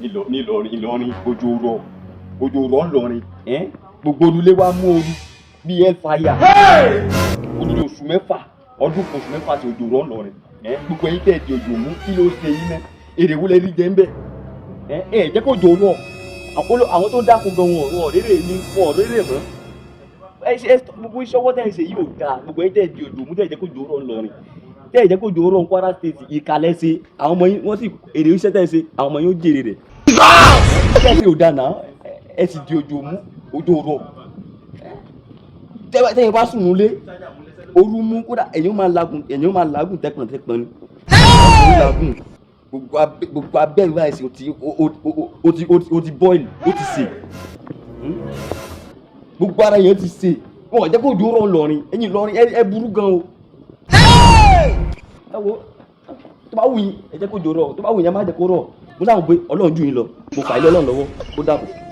Ìlọrin òjò rọ̀ ńlọrin gbogbo olùlé wa mú ooru bíi hellfire odidi oṣù mẹ́fà ọdún kan oṣù mẹ́fà sí òjò rọ̀ ńlọrin gbogbo ẹ̀yin tẹ̀ di òjò mú kí ló ṣe yín náà èrè wo lẹ rí jẹ ń bẹ̀ jẹ́ kó jò rọ̀ àwọn tó dákun gan wọn rere mọ́ gbogbo iṣẹ́ ọwọ́ tẹ̀ ń ṣe yìí ò dáa gbogbo ẹ̀yin tẹ̀ di òjò mú tẹ̀ jẹ́ kó jò rọ̀ ńlọrin tẹ́ jẹ́ kó jò rọ̀ ní Kwara State ìkàlẹ̀ ṣe àwọn ọmọ yín wọ́n sì èrè iṣẹ́ tẹ̀ ṣe àwọn ọmọ yín ó jèrè rẹ̀ tẹ́ ṣe ò dáa náà ẹ sì di òjò mú òjò rọ̀ tẹ́yìn bá sùn nulẹ̀ ooru mú kódà ẹ̀yin máa làágùn tẹ́pọ̀ntẹ́pọ̀n ni làágùn gbogbo abẹ́rẹ́ báyìí sí o ti boil o ti sè gbogbo ara yẹn ti sè wọn ò jẹ́ kó jò rọ̀ ńlọrin ẹ̀yin Ìlọrin ẹ burú gan o ẹ wo tó bá wù yín ẹ jẹ́ kó jò rọ̀ tó bá wù yín ẹ má jẹ́ kó rọ̀ mo sáà ń gbé Ọlọ́run jù yín lọ mo fà ilé Ọlọ́run lọ́wọ́ ó dàbọ̀.